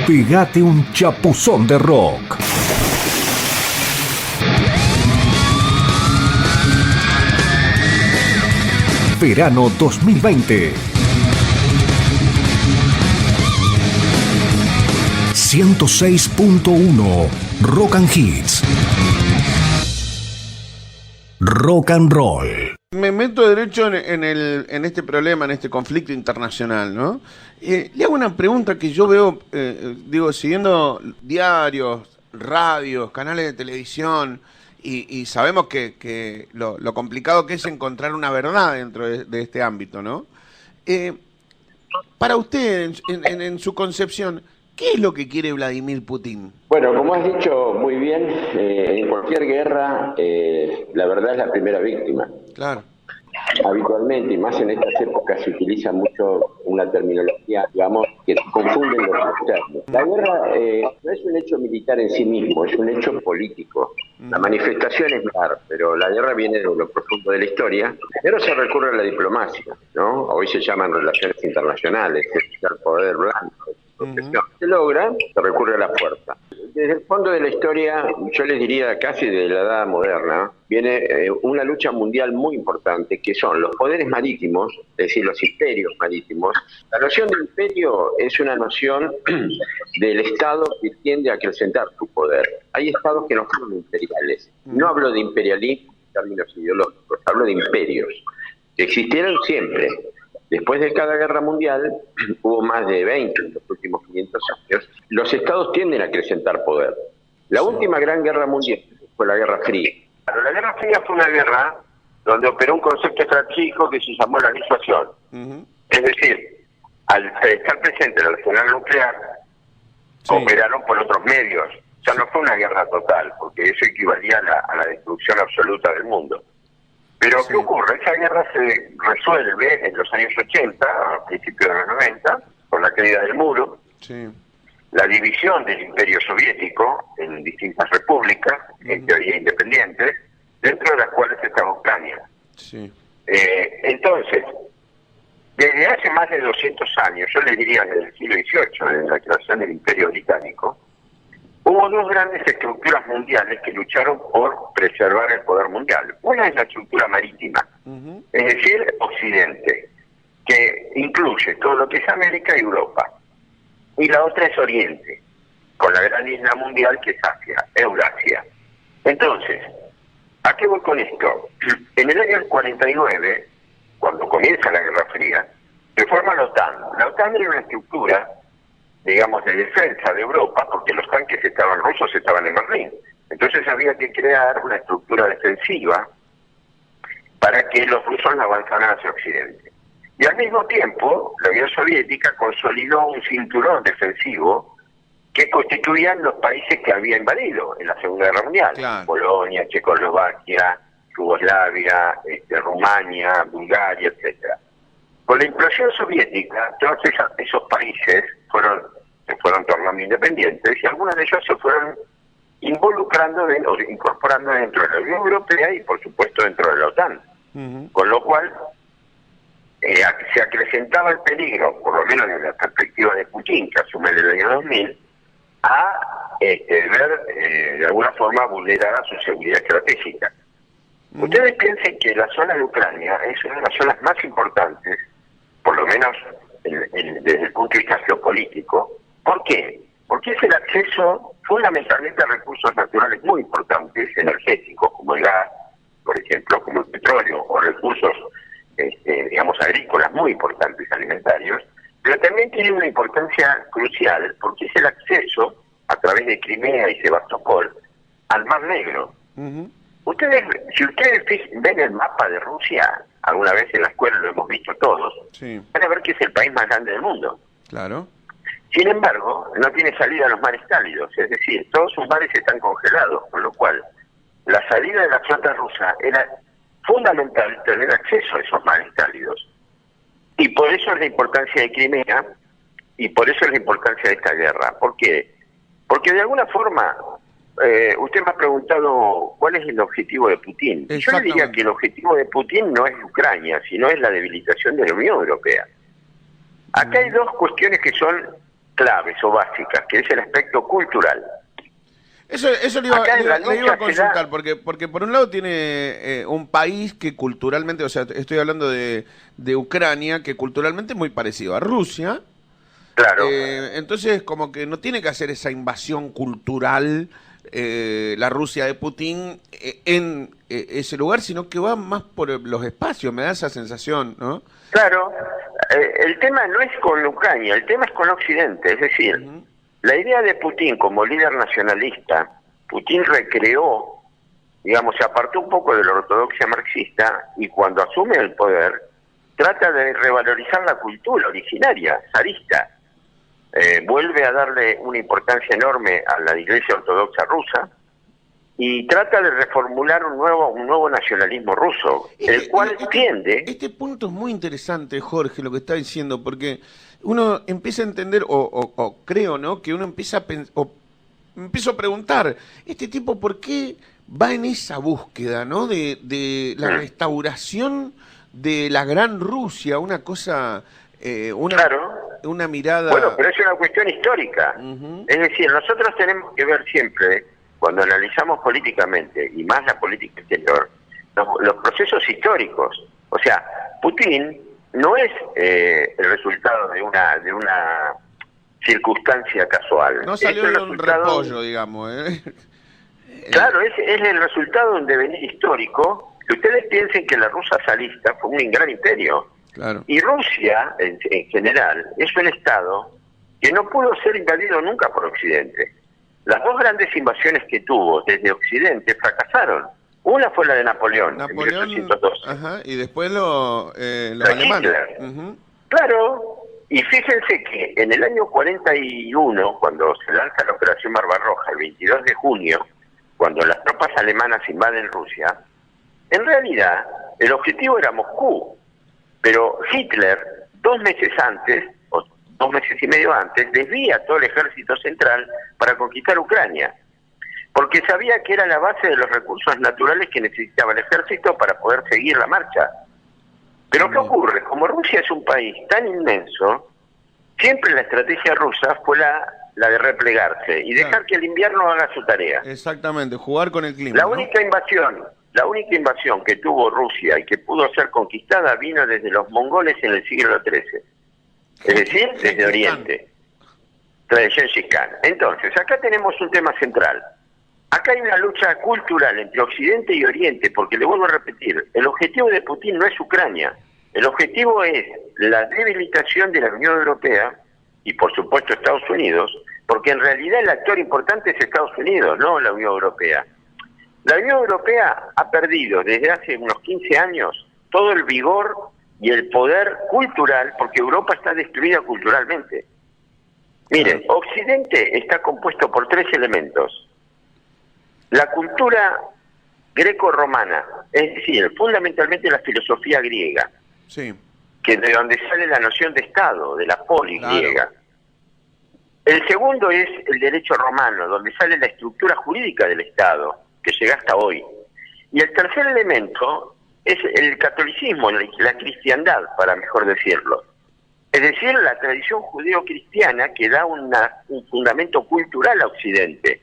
Pegate un chapuzón de rock. Verano 2020. 106.1 Rock and Hits. Rock and Roll. Me meto derecho en este problema, en este conflicto internacional, ¿no? Le hago una pregunta que yo veo, siguiendo diarios, radios, canales de televisión, y sabemos que lo complicado que es encontrar una verdad dentro de este ámbito, ¿no? Para usted, en su concepción, ¿qué es lo que quiere Vladimir Putin? Bueno, como has dicho muy bien, en cualquier guerra la verdad es la primera víctima. Claro. Habitualmente, y más en estas épocas, se utiliza mucho una terminología, digamos, que confunden los términos. La guerra no es un hecho militar en sí mismo, es un hecho político. La manifestación es militar, pero la guerra viene de lo profundo de la historia. Primero se recurre a la diplomacia, ¿no? Hoy se llaman relaciones internacionales, el poder blanco. Se logra, se recurre a la fuerza. Desde el fondo de la historia, yo les diría casi de la edad moderna, viene una lucha mundial muy importante, que son los poderes marítimos, es decir, los imperios marítimos. La noción de imperio es una noción del Estado que tiende a acrecentar su poder. Hay estados que no son imperiales. No hablo de imperialismo en términos ideológicos, hablo de imperios, que existieron siempre. Después de cada guerra mundial, hubo más de 20 en los últimos 500 años, los estados tienden a acrecentar poder. La última gran guerra mundial fue la Guerra Fría. Pero la Guerra Fría fue una guerra donde operó un concepto estratégico que se llamó la disuasión. Es decir, al estar presente el arsenal nuclear, operaron por otros medios. O sea, no fue una guerra total, porque eso equivalía a la destrucción absoluta del mundo. Pero ¿qué ocurre? Esa guerra se resuelve en los años 80, a principios de los 90, con la caída del muro, la división del Imperio Soviético en distintas repúblicas, en teoría independientes, dentro de las cuales estaba Ucrania. Entonces, desde hace más de 200 años, yo le diría desde el siglo XVIII, desde la creación del Imperio Británico, hubo dos grandes estructuras mundiales que lucharon por preservar el poder mundial. Una es la estructura marítima, es decir, Occidente, que incluye todo lo que es América y Europa. Y la otra es Oriente, con la gran isla mundial que es Asia, Eurasia. Entonces, ¿a qué voy con esto? En el año 49, cuando comienza la Guerra Fría, se forma la OTAN. La OTAN era una estructura, digamos, de defensa de Europa, porque los tanques rusos estaban en Berlín. Entonces había que crear una estructura defensiva para que los rusos no avanzaran hacia Occidente. Y al mismo tiempo, la Unión Soviética consolidó un cinturón defensivo que constituían los países que había invadido en la Segunda Guerra Mundial. Claro. Polonia, Checoslovaquia, Yugoslavia, Rumania, Bulgaria, etcétera. Con la implosión soviética, todos esos países se fueron tornando independientes y algunos de ellos se fueron involucrando o incorporando dentro de la Unión Europea y, por supuesto, dentro de la OTAN. Con lo cual, se acrecentaba el peligro, por lo menos desde la perspectiva de Putin, que asume en el año 2000, a ver de alguna forma vulnerada su seguridad estratégica. Ustedes piensen que la zona de Ucrania es una de las zonas más importantes, por lo menos desde el punto de vista geopolítico. ¿Por qué? Porque es el acceso fundamentalmente a recursos naturales muy importantes, energéticos, como el gas, por ejemplo, como el petróleo, o recursos, digamos, agrícolas muy importantes, alimentarios, pero también tiene una importancia crucial, porque es el acceso, a través de Crimea y Sebastopol, al Mar Negro. Si ustedes ven el mapa de Rusia, alguna vez en la escuela lo hemos visto todos, van a ver que es el país más grande del mundo. Claro. Sin embargo, no tiene salida a los mares cálidos, es decir, todos sus mares están congelados, con lo cual la salida de la flota rusa era fundamental tener acceso a esos mares cálidos. Y por eso es la importancia de Crimea, y por eso es la importancia de esta guerra. ¿Por qué? Porque de alguna forma, usted me ha preguntado cuál es el objetivo de Putin. Yo le diría que el objetivo de Putin no es Ucrania, sino es la debilitación de la Unión Europea. Acá hay dos cuestiones que son claves o básicas, que es el aspecto cultural. Eso Acá en la le iba a lucha se consultar, da- porque por un lado tiene un país que culturalmente, o sea, estoy hablando de Ucrania, que culturalmente es muy parecido a Rusia. Claro. Entonces, como que no tiene que hacer esa invasión cultural la Rusia de Putin en ese lugar, sino que va más por los espacios, me da esa sensación, ¿no? Claro, el tema no es con Ucrania, el tema es con Occidente, es decir, la idea de Putin como líder nacionalista, Putin recreó, digamos, se apartó un poco de la ortodoxia marxista y cuando asume el poder trata de revalorizar la cultura originaria, zarista, vuelve a darle una importancia enorme a la Iglesia Ortodoxa rusa y trata de reformular un nuevo nacionalismo ruso, el cual tiende... Este punto es muy interesante, Jorge, lo que está diciendo, porque uno empieza a entender, o creo, ¿no?, que uno empieza a empiezo a preguntar, este tipo, ¿por qué va en esa búsqueda, ¿no?, de la restauración de la gran Rusia, una cosa, Claro. una mirada... Bueno, pero es una cuestión histórica. Es decir, nosotros tenemos que ver siempre, cuando analizamos políticamente, y más la política exterior, los procesos históricos. O sea, Putin no es el resultado de una circunstancia casual. No salió Es de el un resultado... repollo, digamos. Claro, es el resultado de un devenir histórico. Que ustedes piensen que la Rusia zarista fue un gran imperio. Claro. Y Rusia, en general, es un Estado que no pudo ser invadido nunca por Occidente. Las dos grandes invasiones que tuvo desde Occidente fracasaron. Una fue la de Napoleón en 1812. Ajá, y después los La alemanes. Hitler. Claro, y fíjense que en el año 41, cuando se lanza la Operación Barbarroja, el 22 de junio, cuando las tropas alemanas invaden Rusia, en realidad el objetivo era Moscú, pero Hitler, 2 meses antes, o 2 meses y medio antes, desvía todo el ejército central para conquistar Ucrania, porque sabía que era la base de los recursos naturales que necesitaba el ejército para poder seguir la marcha. Pero ¿qué ocurre? Como Rusia es un país tan inmenso, siempre la estrategia rusa fue la de replegarse y dejar que el invierno haga su tarea. Exactamente, jugar con el clima. La ¿no? única invasión que tuvo Rusia y que pudo ser conquistada vino desde los mongoles en el siglo XIII. Es decir, desde Oriente. Desde Gengis Khan. Entonces, acá tenemos un tema central. Acá hay una lucha cultural entre Occidente y Oriente, porque le vuelvo a repetir, el objetivo de Putin no es Ucrania, el objetivo es la debilitación de la Unión Europea y por supuesto Estados Unidos, porque en realidad el actor importante es Estados Unidos, no la Unión Europea. La Unión Europea ha perdido desde hace unos 15 años todo el vigor y el poder cultural, porque Europa está destruida culturalmente. Miren, Occidente está compuesto por 3 elementos. La cultura greco-romana, es decir, fundamentalmente la filosofía griega, Sí. que de donde sale la noción de Estado, de la poli griega. El segundo es el derecho romano, donde sale la estructura jurídica del Estado, que llega hasta hoy. Y el tercer elemento es el catolicismo, la cristiandad, para mejor decirlo. Es decir, la tradición judeo-cristiana que da un fundamento cultural a Occidente.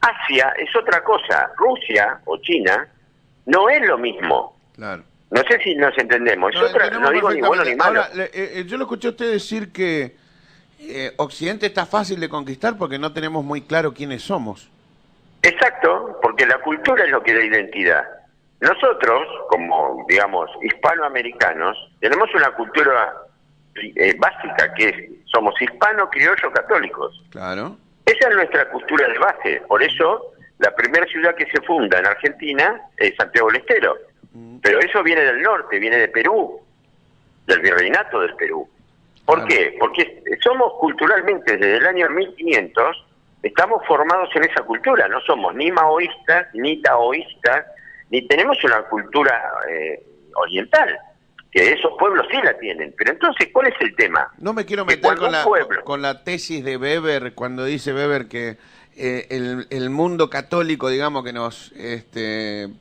Asia es otra cosa. Rusia o China no es lo mismo. Claro. No sé si nos entendemos. Es otra, no digo ni bueno ni malo. Ahora, yo lo escuché a usted decir que Occidente está fácil de conquistar porque no tenemos muy claro quiénes somos. Exacto, porque la cultura es lo que da identidad. Nosotros, como, digamos, hispanoamericanos, tenemos una cultura básica que es, somos hispano-criollo-católicos. Claro. Esa es nuestra cultura de base. Por eso, la primera ciudad que se funda en Argentina es Santiago del Estero. Pero eso viene del norte, viene de Perú, del virreinato del Perú. ¿Por qué? Porque somos culturalmente, desde el año 1500, estamos formados en esa cultura. No somos ni maoístas, ni taoístas, ni tenemos una cultura oriental, que esos pueblos sí la tienen. Pero entonces, ¿cuál es el tema? No me quiero Que meter cuando con la tesis de Weber, cuando dice Weber que el mundo católico, digamos, que nos,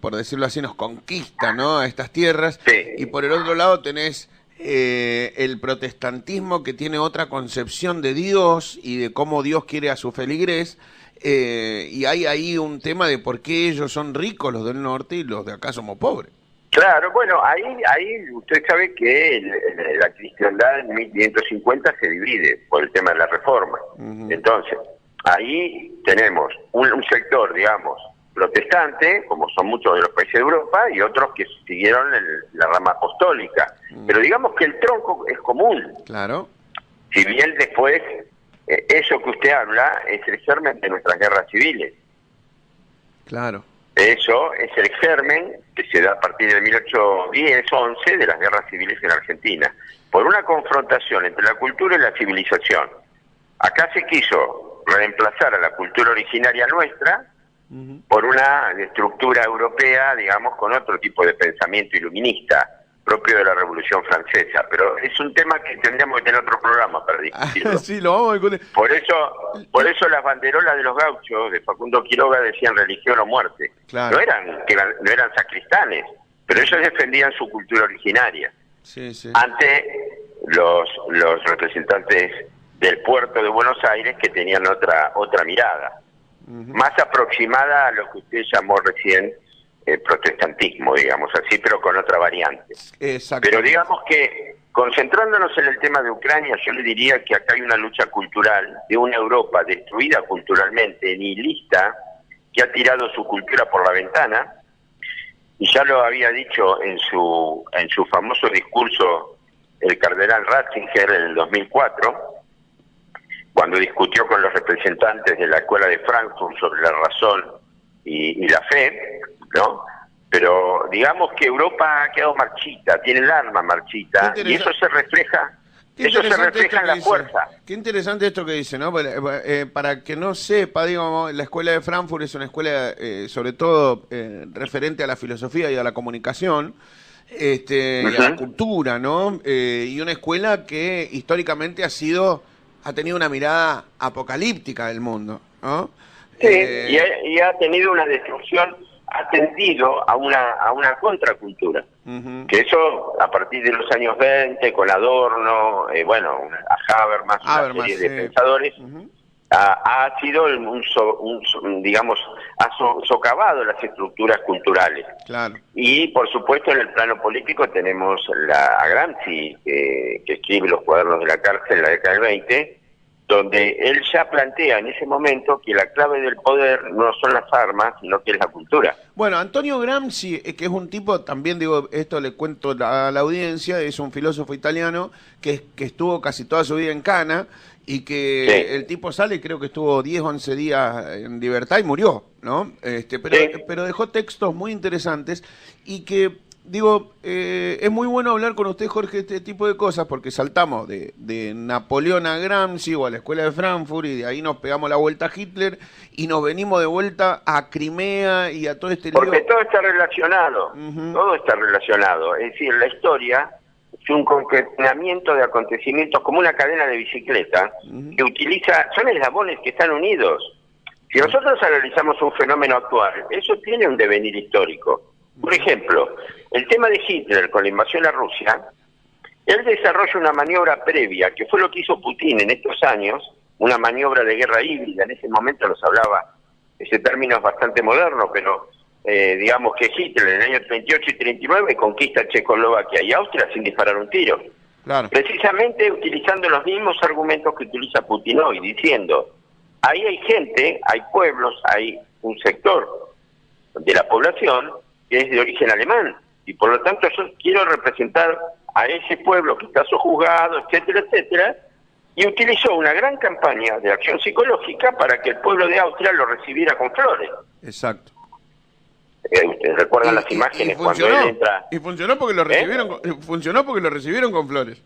por decirlo así, nos conquista, ¿no?, a estas tierras, Sí. y por el otro lado tenés el protestantismo, que tiene otra concepción de Dios y de cómo Dios quiere a su feligres, y hay ahí un tema de por qué ellos son ricos, los del norte, y los de acá somos pobres. Claro, bueno, ahí usted sabe que la cristiandad en 1550 se divide por el tema de la reforma. Entonces, ahí tenemos un sector, digamos, protestante, como son muchos de los países de Europa, y otros que siguieron la rama apostólica. Pero digamos que el tronco es común. Claro. Si bien después, eso que usted habla es el germen de nuestras guerras civiles. Claro. Eso es el germen que se da a partir de 1810-11 de las guerras civiles en Argentina, por una confrontación entre la cultura y la civilización. Acá se quiso reemplazar a la cultura originaria nuestra por una estructura europea, digamos, con otro tipo de pensamiento iluminista, propio de la Revolución Francesa. Pero es un tema que tendríamos que tener otro programa para discutirlo. Sí, lo vamos a discutir. Por eso las banderolas de los gauchos de Facundo Quiroga decían religión o muerte. Claro. No eran sacristanes, pero ellos defendían su cultura originaria. Sí, sí. Ante los representantes del puerto de Buenos Aires, que tenían otra mirada, más aproximada a lo que usted llamó recién protestantismo, digamos así, pero con otra variante. Exacto. Pero digamos que, concentrándonos en el tema de Ucrania, yo le diría que acá hay una lucha cultural de una Europa destruida culturalmente, nihilista, que ha tirado su cultura por la ventana, y ya lo había dicho en su famoso discurso el cardenal Ratzinger en el 2004, cuando discutió con los representantes de la Escuela de Frankfurt sobre la razón y la fe, ¿no? Pero digamos que Europa ha quedado marchita, tiene el alma marchita, y eso se refleja en la fuerza. Qué interesante esto que dice, ¿no? Para que no sepa, digamos, la Escuela de Frankfurt es una escuela sobre todo referente a la filosofía y a la comunicación, y a la cultura, ¿no? Y una escuela que históricamente ha tenido una mirada apocalíptica del mundo, ¿no? Sí, y ha tenido una destrucción, ha tendido a una contracultura. Que eso, a partir de los años 20, con Adorno, a Habermas, una serie de pensadores, ha sido digamos, ha socavado las estructuras culturales. Claro. Y, por supuesto, en el plano político tenemos a Gramsci, que escribe Los cuadernos de la cárcel en la década del 20, donde él ya plantea en ese momento que la clave del poder no son las armas, sino que es la cultura. Bueno, Antonio Gramsci, que es un tipo, también digo, esto le cuento a la audiencia, es un filósofo italiano que estuvo casi toda su vida en Cana, y que el tipo sale, creo que estuvo 10, 11 días en libertad y murió, ¿no? Pero dejó textos muy interesantes, y que, digo, es muy bueno hablar con usted, Jorge, este tipo de cosas, porque saltamos de Napoleón a Gramsci o a la Escuela de Frankfurt, y de ahí nos pegamos la vuelta a Hitler, y nos venimos de vuelta a Crimea y a todo este lío. Porque todo está relacionado, todo está relacionado. Es decir, la historia es un concatenamiento de acontecimientos como una cadena de bicicleta que son eslabones que están unidos. Si nosotros analizamos un fenómeno actual, eso tiene un devenir histórico. Por ejemplo, el tema de Hitler con la invasión a Rusia, él desarrolla una maniobra previa, que fue lo que hizo Putin en estos años, una maniobra de guerra híbrida. En ese momento los hablaba, ese término es bastante moderno, pero digamos que Hitler en el año 38 y 39 conquista Checoslovaquia y Austria sin disparar un tiro. Claro. Precisamente utilizando los mismos argumentos que utiliza Putin hoy, diciendo, ahí hay gente, hay pueblos, hay un sector de la población que es de origen alemán, y por lo tanto yo quiero representar a ese pueblo que está sojuzgado, etcétera, etcétera, y utilizó una gran campaña de acción psicológica para que el pueblo de Austria lo recibiera con flores. Exacto. Ustedes recuerdan las imágenes cuando él entra... Y funcionó porque lo recibieron con flores.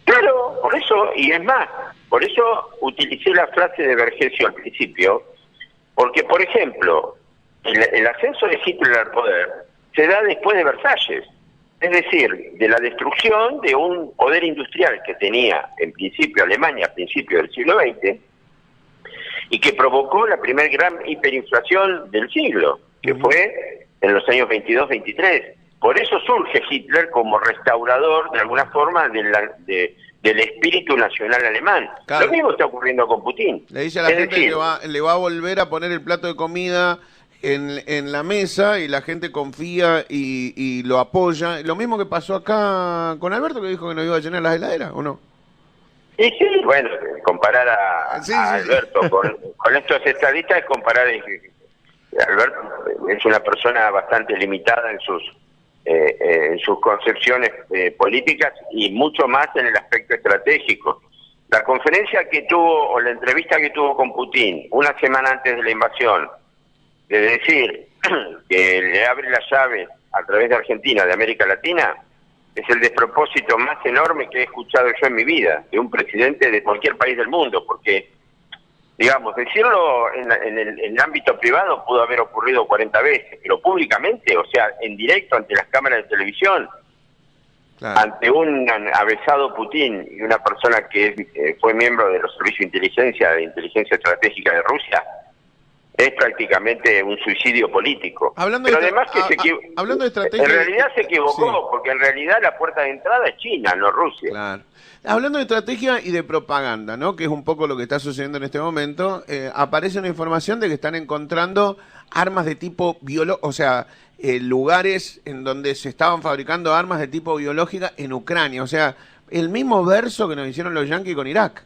Claro, por eso, y es más, por eso utilicé la frase de Vergesio al principio, porque, por ejemplo, el ascenso de Hitler al poder se da después de Versalles, es decir, de la destrucción de un poder industrial que tenía en principio Alemania a principios del siglo XX y que provocó la primer gran hiperinflación del siglo, que fue en los años 22-23. Por eso surge Hitler como restaurador, de alguna forma, del espíritu nacional alemán. Claro. Lo mismo está ocurriendo con Putin. Le dice a la gente que le va a volver a poner el plato de comida en la mesa y la gente confía y lo apoya. Lo mismo que pasó acá con Alberto, que dijo que nos iba a llenar las heladeras, ¿o no? Y sí, bueno, comparar a Alberto con estos estadistas es comparar... Alberto es una persona bastante limitada en sus concepciones políticas y mucho más en el aspecto estratégico. La conferencia que tuvo, o la entrevista que tuvo con Putin una semana antes de la invasión, de decir que le abre la llave a través de Argentina, de América Latina, es el despropósito más enorme que he escuchado yo en mi vida, de un presidente de cualquier país del mundo, porque, digamos, decirlo en el ámbito privado pudo haber ocurrido 40 veces, pero públicamente, o sea, en directo ante las cámaras de televisión, claro, ante un avesado Putin y una persona que fue miembro de los servicios de inteligencia estratégica de Rusia, es prácticamente un suicidio político. Pero además que hablando de estrategia, en realidad se equivocó, sí, porque en realidad la puerta de entrada es China, no Rusia. Claro. Hablando de estrategia y de propaganda, ¿no?, que es un poco lo que está sucediendo en este momento, aparece una información de que están encontrando armas de tipo biológico, o sea, lugares en donde se estaban fabricando armas de tipo biológica en Ucrania, o sea, el mismo verso que nos hicieron los yanquis con Irak.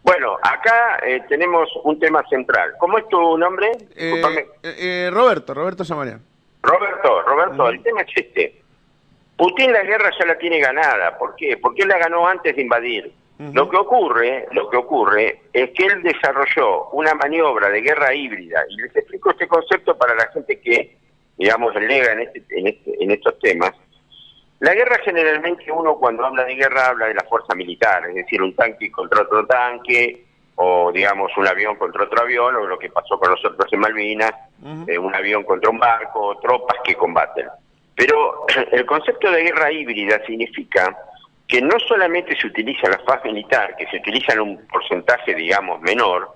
Bueno, acá tenemos un tema central. ¿Cómo es tu nombre? Roberto Zamarian. Roberto, el tema es este. Putin la guerra ya la tiene ganada. ¿Por qué? Porque él la ganó antes de invadir. Lo que ocurre es que él desarrolló una maniobra de guerra híbrida, y les explico este concepto para la gente que, digamos, lega en estos temas. La guerra, generalmente, uno cuando habla de guerra habla de la fuerza militar, es decir, un tanque contra otro tanque, o digamos un avión contra otro avión, o lo que pasó con nosotros en Malvinas, un avión contra un barco, tropas que combaten. Pero el concepto de guerra híbrida significa que no solamente se utiliza la faz militar, que se utiliza en un porcentaje, digamos, menor,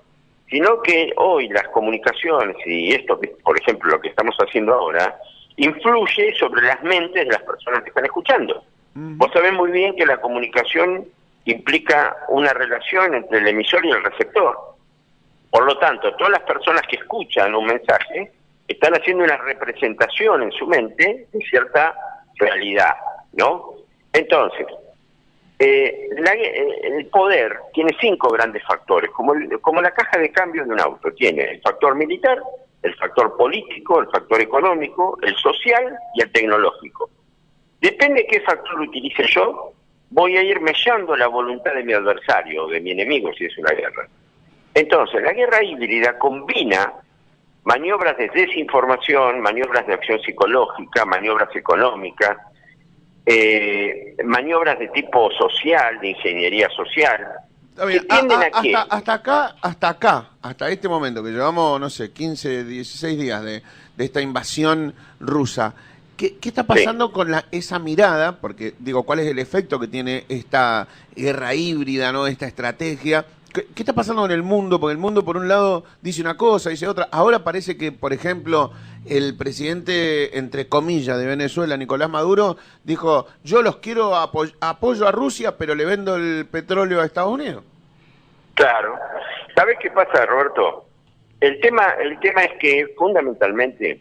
sino que hoy las comunicaciones, y esto, por ejemplo, lo que estamos haciendo ahora, influye sobre las mentes de las personas que están escuchando. Vos sabés muy bien que la comunicación implica una relación entre el emisor y el receptor. Por lo tanto, todas las personas que escuchan un mensaje están haciendo una representación en su mente de cierta realidad, ¿no? Entonces, el poder tiene 5 grandes factores, como la caja de cambios de un auto. Tiene el factor militar, el factor político, el factor económico, el social y el tecnológico. Depende de qué factor utilice yo, voy a ir mellando la voluntad de mi adversario, de mi enemigo, si es una guerra. Entonces, la guerra híbrida combina maniobras de desinformación, maniobras de acción psicológica, maniobras económicas, maniobras de tipo social, de ingeniería social. Bien, hasta este momento, que llevamos, no sé, 15, 16 días de esta invasión rusa, ¿qué está pasando con esa mirada? Porque, digo, ¿cuál es el efecto que tiene esta guerra híbrida, ¿no?, esta estrategia? ¿Qué está pasando en el mundo? Porque el mundo, por un lado, dice una cosa, dice otra. Ahora parece que, por ejemplo, el presidente, entre comillas, de Venezuela, Nicolás Maduro, dijo: yo los quiero apoyo a Rusia, pero le vendo el petróleo a Estados Unidos. Claro. ¿Sabes qué pasa, Roberto? El tema es que, fundamentalmente,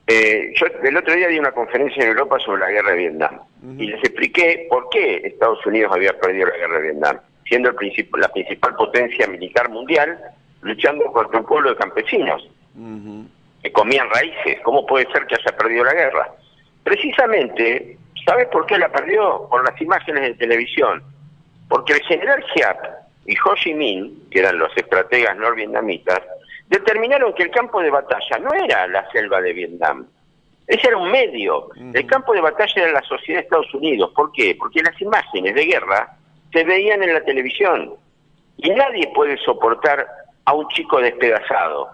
yo el otro día di una conferencia en Europa sobre la guerra de Vietnam, y les expliqué por qué Estados Unidos había perdido la guerra de Vietnam, siendo la principal potencia militar mundial, luchando contra un pueblo de campesinos que comían raíces. ¿Cómo puede ser que haya perdido la guerra? Precisamente, ¿sabes por qué la perdió? Por las imágenes de televisión. Porque el general Giap y Ho Chi Minh, que eran los estrategas norvietnamitas, determinaron que el campo de batalla no era la selva de Vietnam. Ese era un medio. El campo de batalla era la sociedad de Estados Unidos. ¿Por qué? Porque las imágenes de guerra se veían en la televisión. Y nadie puede soportar a un chico despedazado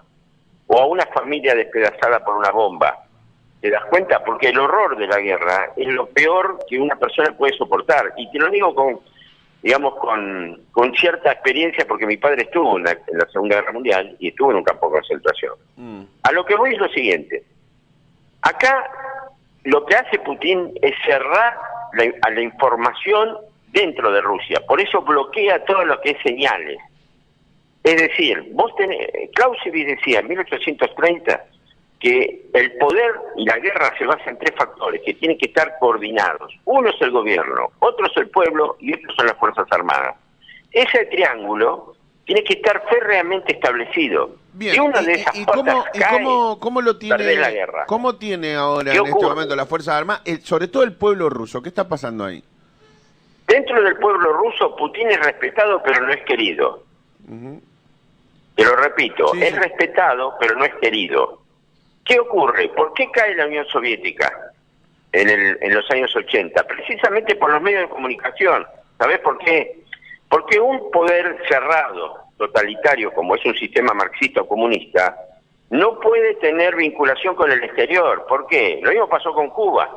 o a una familia despedazada por una bomba. ¿Te das cuenta? Porque el horror de la guerra es lo peor que una persona puede soportar. Y te lo digo con cierta experiencia, porque mi padre estuvo en la Segunda Guerra Mundial y estuvo en un campo de concentración. A lo que voy es lo siguiente. Acá lo que hace Putin es cerrar a la información dentro de Rusia. Por eso bloquea todo lo que es señales. Es decir, Clausewitz decía en 1830 que el poder y la guerra se basan en tres factores que tienen que estar coordinados. Uno es el gobierno, otro es el pueblo y otro son las Fuerzas Armadas. Ese triángulo tiene que estar férreamente establecido. Bien, y una de esas ¿cómo lo tiene, perdés la guerra. ¿Cómo tiene ahora ¿Qué en este ocurre? momento las Fuerzas Armadas, sobre todo el pueblo ruso? ¿Qué está pasando ahí? Dentro del pueblo ruso, Putin es respetado, pero no es querido. Te lo repito, Sí, es sí. respetado, pero no es querido. ¿Qué ocurre? ¿Por qué cae la Unión Soviética en los años 80? Precisamente por los medios de comunicación. ¿Sabés por qué? Porque un poder cerrado, totalitario, como es un sistema marxista o comunista, no puede tener vinculación con el exterior. ¿Por qué? Lo mismo pasó con Cuba.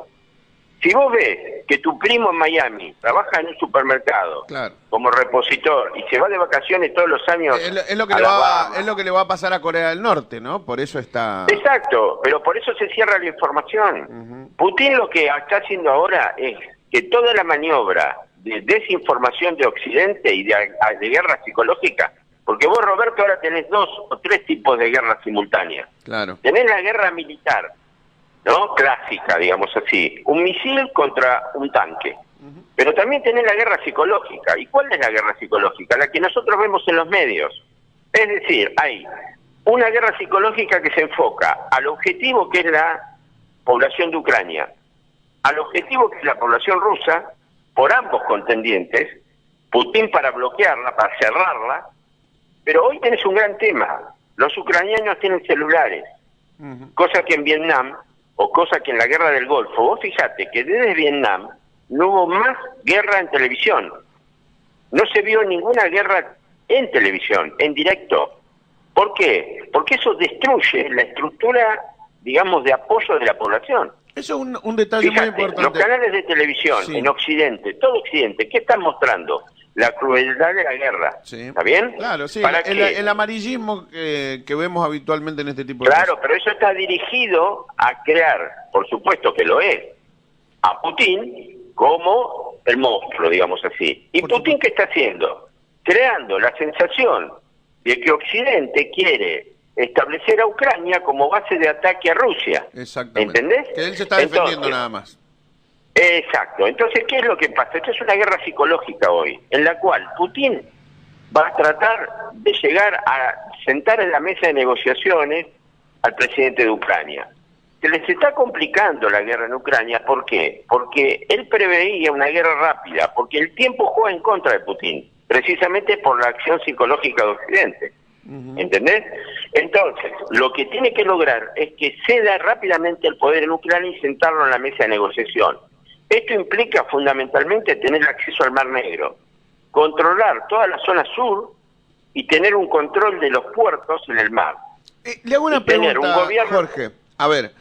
Si vos ves que tu primo en Miami trabaja en un supermercado Claro. como repositor y se va de vacaciones todos los años Es lo que a le la va, Bahama. es lo que le va a pasar a Corea del Norte, ¿no? Por eso está... Exacto, pero por eso se cierra la información. Putin lo que está haciendo ahora es que toda la maniobra de desinformación de Occidente y de guerra psicológica, porque vos, Roberto, ahora tenés 2 o 3 tipos de guerra simultáneas. Claro. Tenés la guerra militar, ¿no? Clásica, digamos así. Un misil contra un tanque. Pero también tenés la guerra psicológica. ¿Y cuál es la guerra psicológica? La que nosotros vemos en los medios. Es decir, hay una guerra psicológica que se enfoca al objetivo que es la población de Ucrania, al objetivo que es la población rusa, por ambos contendientes, Putin para bloquearla, para cerrarla, pero hoy tenés un gran tema. Los ucranianos tienen celulares, cosa que en Vietnam, o cosa que en la guerra del Golfo, vos fijate que desde Vietnam no hubo más guerra en televisión. No se vio ninguna guerra en televisión, en directo. ¿Por qué? Porque eso destruye la estructura, digamos, de apoyo de la población. Eso es un detalle muy Fíjate, importante. los canales de televisión Sí. en Occidente, todo Occidente, ¿qué están mostrando? La crueldad de la guerra. Sí. ¿Está bien? Claro, sí. ¿Para El, qué? el amarillismo que vemos habitualmente en este tipo de Claro, cosas. pero eso está dirigido a crear, por supuesto que lo es, a Putin como el monstruo, digamos así. ¿Y Por Putin supuesto. qué está haciendo? Creando la sensación de que Occidente quiere establecer a Ucrania como base de ataque a Rusia. Exactamente. ¿Entendés? Que él se está defendiendo Entonces, nada más. Exacto. Entonces, ¿qué es lo que pasa? Esto es una guerra psicológica hoy, en la cual Putin va a tratar de llegar a sentar en la mesa de negociaciones al presidente de Ucrania. Se les está complicando la guerra en Ucrania, ¿por qué? Porque él preveía una guerra rápida, porque el tiempo juega en contra de Putin, precisamente por la acción psicológica de Occidente. ¿Entendés? Entonces, lo que tiene que lograr es que ceda rápidamente el poder en Ucrania y sentarlo en la mesa de negociación. Esto implica fundamentalmente tener acceso al Mar Negro, controlar toda la zona sur y tener un control de los puertos en el mar. Le hago una y tener pregunta, un gobierno- Jorge. A ver,